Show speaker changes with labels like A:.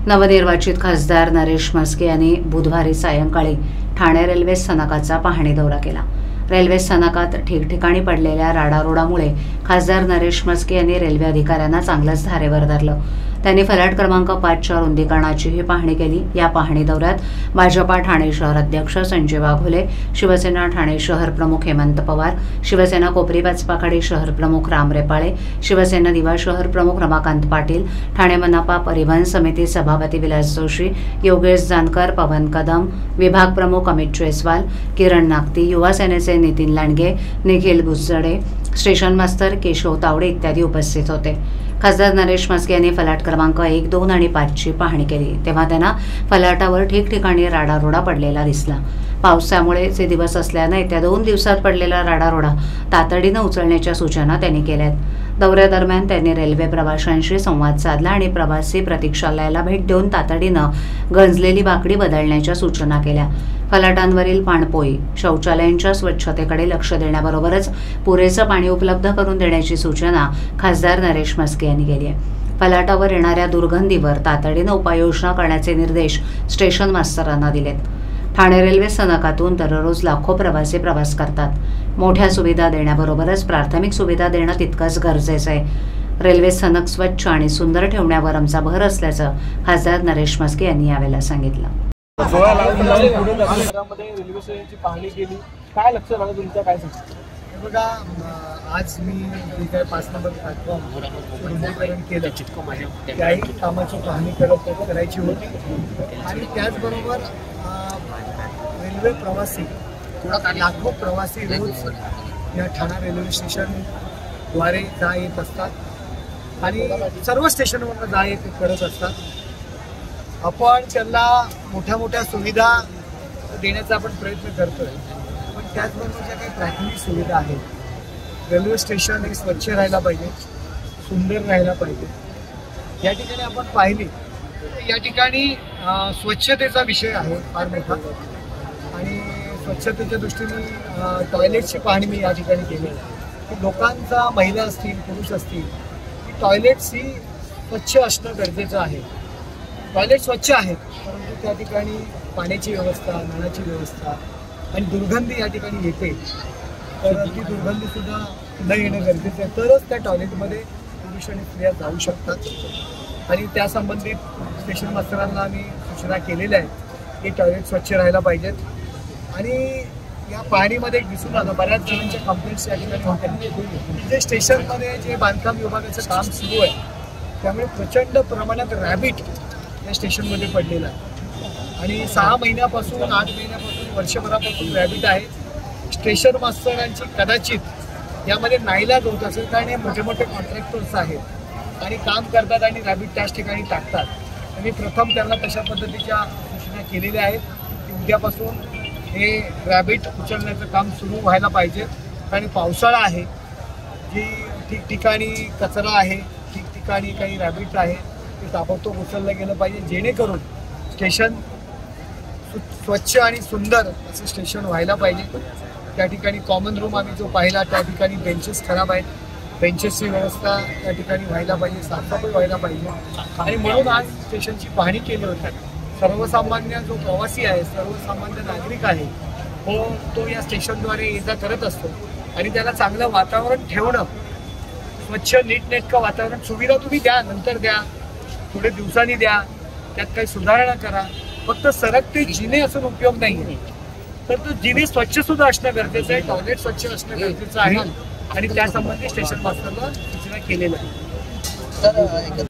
A: नवनिर्वाचित खासदार नरेश म्हस्के यांनी बुधवारी सायंकाळी ठाणे रेल्वे स्थानकाचा पाहणी दौरा केला। रेल्वे स्थानकात ठिकठिकाणी पडलेल्या राडारोडामुळे खासदार नरेश म्हस्के यांनी रेल्वे अधिकाऱ्यांना चांगलंच धारेवर धरलं। त्यांनी फलाट क्रमांक 5च्या रुंदीकरणाचीही पाहणी केली। या पाहणी दौऱ्यात भाजपा ठाणे शहर अध्यक्ष संजय वाघोले, शिवसेना ठाणे शहर प्रमुख हेमंत पवार, शिवसेना कोपरी पाचपाखाडी शहर प्रमुख राम रेपाळे, शिवसेना दिवा शहर प्रमुख रमाकांत पाटील, ठाणे मनपा परिवहन समिती सभापती विलास जोशी, योगेश जानकर, पवन कदम, विभाग प्रमुख अमित जयस्वाल, किरण नागती, युवा सेनेचे नितीन लांडगे, निखिल बुजडे, स्टेशन मास्तर केशव तावडे इत्यादी उपस्थित होते। खासदार नरेश म्हस्के यांनी फलाट क्रमांक 1, 2 आणि 5ची पाहणी केली, तेव्हा त्यांना फलाटावर ठिकठिकाणी राडारोडा पडलेला दिसला। पावसामुळेचे दिवस असल्याने येत्या 2 दिवसात पडलेला राडारोडा तातडीने उचलण्याच्या सूचना त्यांनी केल्यात। दौऱ्यादरम्यान त्यांनी रेल्वे प्रवाशांशी संवाद साधला आणि प्रवासी प्रतीक्षालयाला भेट देऊन तातडीने गंजलेली बाकडी बदलण्याच्या सूचना केल्या। फलाटांवरील पाणपोई, शौचालयांच्या स्वच्छतेकडे लक्ष देण्याबरोबरच पुरेसं पाणी उपलब्ध करून देण्याची सूचना खासदार नरेश म्हस्के यांनी केली आहे। फलाटावर येणाऱ्या दुर्गंधीवर तातडीने उपाययोजना करण्याचे निर्देश स्टेशन मास्तरांना दिलेत। ठाणे रेल्वे स्थानकातून दररोज लाखो प्रवासी प्रवास करतात। मोठ्या सुविधा देण्याबरोबरच प्राथमिक सुविधा देणं तितकंच गरजेचं आहे। रेल्वे स्थानक स्वच्छ आणि सुंदर ठेवण्यावर आमचा भर असल्याचं खासदार नरेश म्हस्के यांनी यावेळेला सांगितलं।
B: रेल्वे सेवेची पाहणी केली, काय लक्ष लागलं तुमच्या, काय सांगता?
C: बघा, आज मी काय 5 नंबर प्लॅटफॉर्म रुंदीकरण केलं, त्याही कामाची पाहणी करायची होती आणि त्याचबरोबर रेल्वे प्रवासी लाखो प्रवासी रोज या ठाणा रेल्वे स्टेशनद्वारे जा येत असतात आणि सर्व स्टेशनवर जा येत करत असतात। आपण त्यांना मोठ्या मोठ्या सुविधा देण्याचा आपण प्रयत्न करतोय, पण त्याचबरोबर ज्या काही प्राथमिक सुविधा आहेत, रेल्वे स्टेशन हे स्वच्छ राहायला पाहिजे, सुंदर राहायला पाहिजे। या ठिकाणी आपण पाहिली, या ठिकाणी स्वच्छतेचा विषय आहे फार मोठा आणि स्वच्छतेच्या दृष्टीने टॉयलेटची पाहणी मी या ठिकाणी केली की लोकांचा, महिला असतील पुरुष असतील, की टॉयलेट्स ही स्वच्छ असणं गरजेचं आहे। टॉयलेट स्वच्छ आहेत, परंतु त्या ठिकाणी पाण्याची व्यवस्था, नळाची व्यवस्था आणि दुर्गंधी या ठिकाणी येते, तर ती दुर्गंधीसुद्धा न येणं गरजेचं आहे, तरच त्या टॉयलेटमध्ये पुरुष आणि स्त्रिया जाऊ शकतात। आणि त्या संबंधित स्टेशन मास्तरांना आम्ही सूचना केलेल्या आहेत की टॉयलेट स्वच्छ राहायला पाहिजेत। आणि या पाहणीमध्ये दिसून आलं, बऱ्याच जणांच्या कंप्लेंट्स या ठिकाणी होत्या, जे स्टेशनमध्ये जे बांधकाम विभागाचं काम सुरू आहे त्यामुळे प्रचंड प्रमाणात रॅबिट या स्टेशनमध्ये पडलेला आहे आणि 6 महिन्यापासून 8 महिन्यापासून वर्षभरापासून रॅबिट आहे। स्टेशन मास्तरांची कदाचित यामध्ये नाईलाज होत असेल, कारण हे मोठे मोठे कॉन्ट्रॅक्टर्स आहेत आणि काम करतात आणि रॅबिट त्याच ठिकाणी टाकतात। आणि प्रथम त्यांना तशा पद्धतीच्या सूचना केलेल्या आहेत की उद्यापासून हे रॅबिट उचलण्याचं काम सुरू व्हायला पाहिजे। आणि पावसाळा आहे, जी ठिकठिकाणी कचरा आहे, ठिकठिकाणी काही रॅबिट आहे, ते ताबडतोब उचललं गेलं पाहिजे, जेणेकरून स्टेशन स्वच्छ आणि सुंदर असं स्टेशन व्हायला पाहिजे। त्या ठिकाणी कॉमन रूम आम्ही जो पाहिला, त्या ठिकाणी बेंचेस खराब आहेत, बेंचेसची व्यवस्था त्या ठिकाणी व्हायला पाहिजे, साफसफाई व्हायला पाहिजे। आणि म्हणून आज स्टेशनची पाहणी केली होती। सर्वसामान्य जो प्रवासी आहे, सर्वसामान्य नागरिक आहे, तो या स्टेशनद्वारे ये जा करत असतो आणि त्याला चांगलं वातावरण ठेवणं, स्वच्छ नीटनेटकं वातावरण, सुविधा तुम्ही द्या, नंतर द्या, थोडे दिवसांनी द्या, त्यात काही सुधारणा करा, फक्त सरकते जिने असून उपयोग नाही आहे। तर तो जिने स्वच्छ सुद्धा असणं गरजेचं आहे, टॉयलेट स्वच्छ असणं गरजेचं आहे आणि त्यासंबंधी स्टेशन मास्टरला सूचना केलेल्या आहे।